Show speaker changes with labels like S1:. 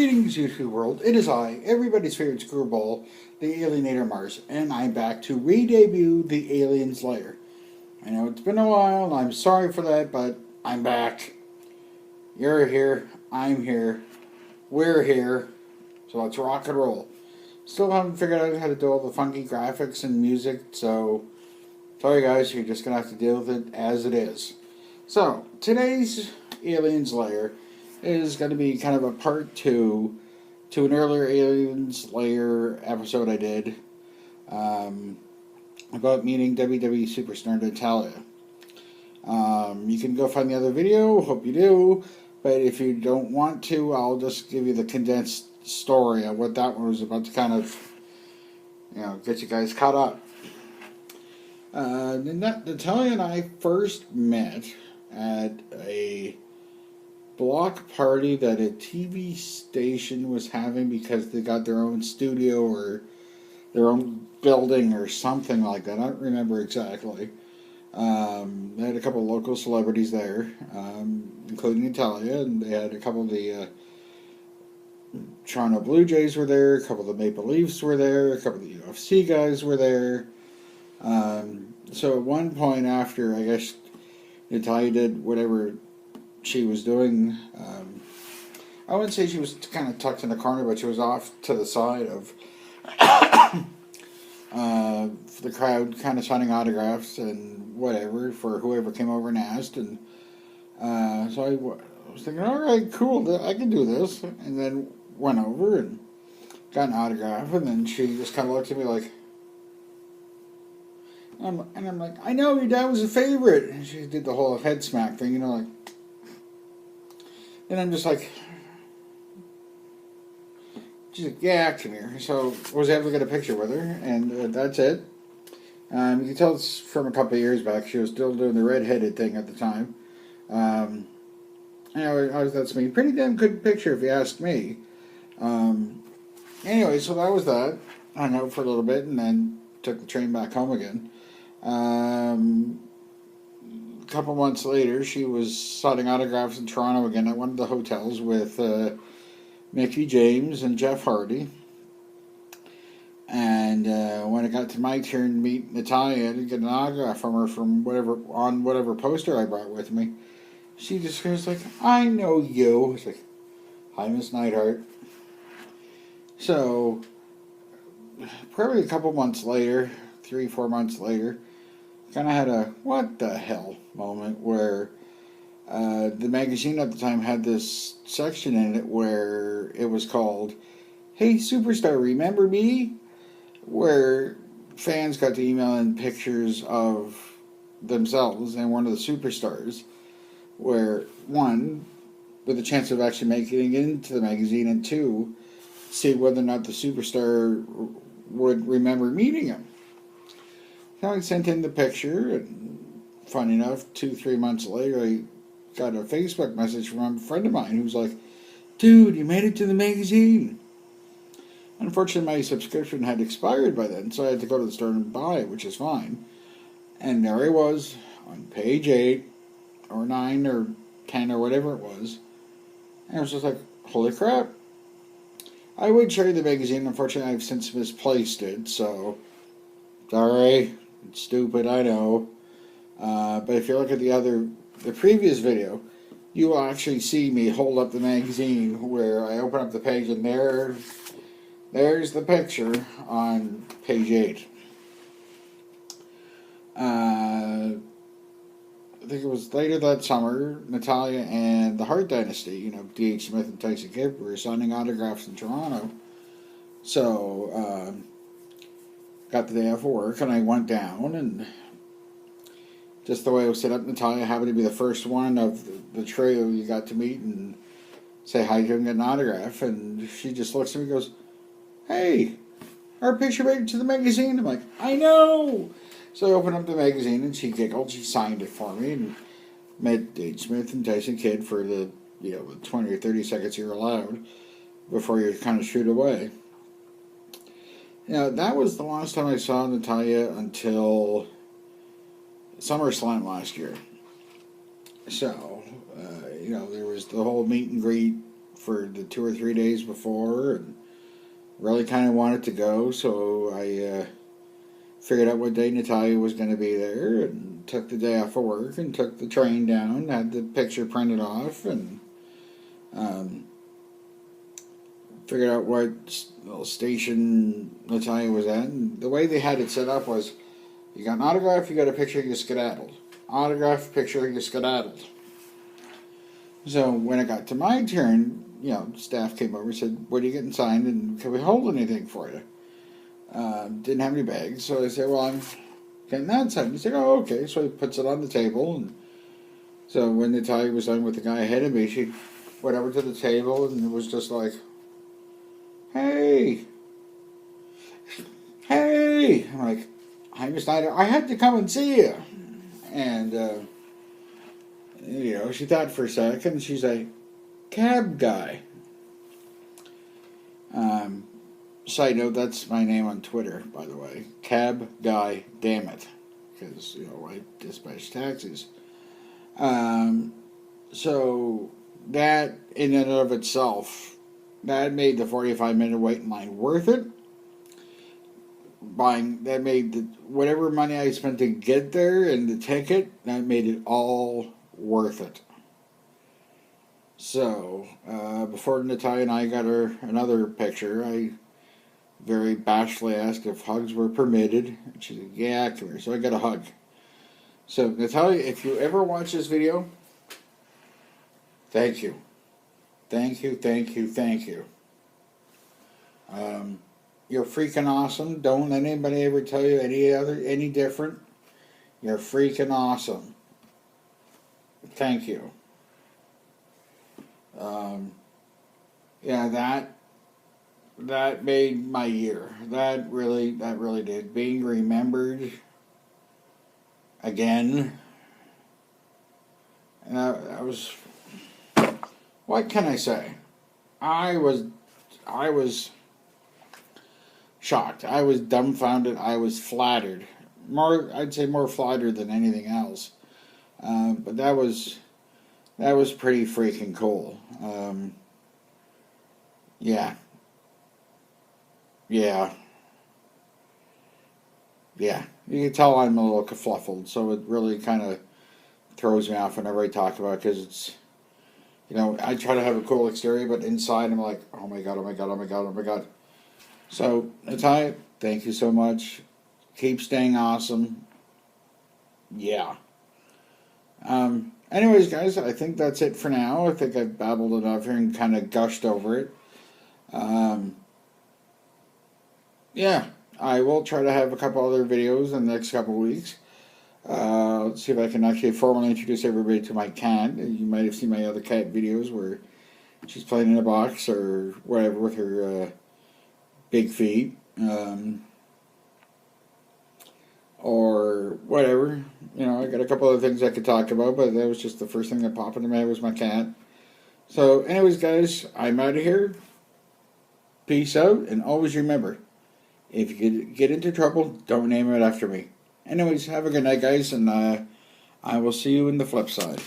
S1: Greetings, YouTube world. It is I, everybody's favorite screwball, the Alienator Mars, and I'm back to re-debut the Alien's Lair. I know it's been a while, and I'm sorry for that, but I'm back. You're here, I'm here, we're here, so let's rock and roll. Still haven't figured out how to do all the funky graphics and music, so sorry guys, you're just going to have to deal with it as it is. So, today's Alien's Lair is going to be kind of a part 2 to an earlier Alien's Lair episode I did about meeting WWE superstar Natalya. You can go find the other video, hope you do, but if you don't want to, I'll just give you the condensed story of what that one was about to kind of, get you guys caught up. Natalya and I first met at a block party that a TV station was having because they got their own studio or their own building or something like that. I don't remember exactly. They had a couple of local celebrities there, including Natalya, and they had a couple of the Toronto Blue Jays were there, a couple of the Maple Leafs were there, a couple of the UFC guys were there. So at one point after, I guess, Natalya did whatever she was doing. I wouldn't say she was kind of tucked in the corner, but she was off to the side of the crowd, kind of signing autographs and whatever for whoever came over and asked. And so I was thinking, all right, cool, I can do this. And then went over and got an autograph, and then she just kind of looked at me like, and I'm like, I know, your dad was a favorite. And she did the whole head smack thing, like. And I'm just like, she's like, yeah, come here. So I was able to get a picture with her, and that's it. You can tell it's from a couple of years back. She was still doing the red-headed thing at the time. That's me. Pretty damn good picture, if you ask me. Anyway, so that was that. I hung out for a little bit, and then took the train back home again. A couple months later, she was signing autographs in Toronto again at one of the hotels with Mickey James and Jeff Hardy. And when it got to my turn to meet Natalya to get an autograph from her from whatever poster I brought with me, she just goes like, I know you. It's like, hi, Miss Neidhart. So, probably a couple months later, 3-4 months later, kind of had a what the hell moment where the magazine at the time had this section in it where it was called, Hey Superstar, Remember Me? Where fans got to email in pictures of themselves and one of the superstars, where one, with a chance of actually making it into the magazine, and two, see whether or not the superstar would remember meeting him. So I sent in the picture, and funny enough, 2-3 months later, I got a Facebook message from a friend of mine who was like, dude, you made it to the magazine. Unfortunately, my subscription had expired by then, so I had to go to the store and buy it, which is fine. And there I was, on page 8, or 9, or 10, or whatever it was. And I was just like, holy crap. I would show you the magazine. Unfortunately, I've since misplaced it, so sorry. It's stupid, I know. But if you look at the previous video, you will actually see me hold up the magazine where I open up the page, and there's the picture on page 8. I think it was later that summer, Natalya and the Hart Dynasty, D.H. Smith and Tyson Kidd, were signing autographs in Toronto. So, got the day off of work, and I went down, and just the way it was set up, Natalya happened to be the first one of the trio you got to meet and say hi to and get an autograph, and she just looks at me and goes, hey, our picture made it to the magazine. I'm like, I know! So I opened up the magazine, and she giggled, she signed it for me, and met D.H. Smith and Tyson Kidd for the 20 or 30 seconds you're allowed before you're kind of shooed away. That was the last time I saw Natalya until SummerSlam last year. So, there was the whole meet and greet for the 2 or 3 days before, and really kind of wanted to go, so I figured out what day Natalya was going to be there, and took the day off of work, and took the train down, had the picture printed off, and figured out what little station Natalya was at. And the way they had it set up was, you got an autograph, you got a picture, you skedaddled. Autograph, picture, you skedaddled. So when it got to my turn, staff came over and said, "What are you getting signed, and can we hold anything for you?" Didn't have any bags, so I said, "Well, I'm getting that signed." He said, "Oh, okay." So he puts it on the table, and so when Natalya was done with the guy ahead of me, she went over to the table, and it was just like, "Hey, hey!" I'm like, "I'm Miss Neidhart. I had to come and see you." And she thought for a second. She's like, "Cab guy." Side note, that's my name on Twitter, by the way. Cab guy, damn it. Because, I dispatch taxis. So, that in and of itself, that made the 45-minute waiting line worth it. That made whatever money I spent to get there and the ticket, that made it all worth it. So, before Natalya and I got another picture, I very bashfully asked if hugs were permitted. And she said, "Yeah, come here." So I got a hug. So, Natalya, if you ever watch this video, thank you. Thank you, thank you, thank you. You're freaking awesome. Don't let anybody ever tell you any different. You're freaking awesome. Thank you. That made my year. That really did. Being remembered again. And I was. What can I say? I was shocked. I was dumbfounded. I was flattered. I'd say more flattered than anything else. But that was pretty freaking cool. Yeah. You can tell I'm a little kerfluffled, so it really kind of throws me off whenever I talk about it, because it's, I try to have a cool exterior, but inside I'm like, oh my god, oh my god, oh my god, oh my god. So, Natalya, thank you so much. Keep staying awesome. Yeah. Anyways, guys, I think that's it for now. I think I've babbled enough here and kind of gushed over it. Yeah, I will try to have a couple other videos in the next couple weeks. Let's see if I can actually formally introduce everybody to my cat. You might have seen my other cat videos where she's playing in a box or whatever with her big feet. Or whatever. I got a couple other things I could talk about, but that was just the first thing that popped into my head was my cat. So, anyways, guys, I'm out of here. Peace out, and always remember, if you get into trouble, don't name it after me. Anyways, have a good night, guys, and I will see you in the flip side.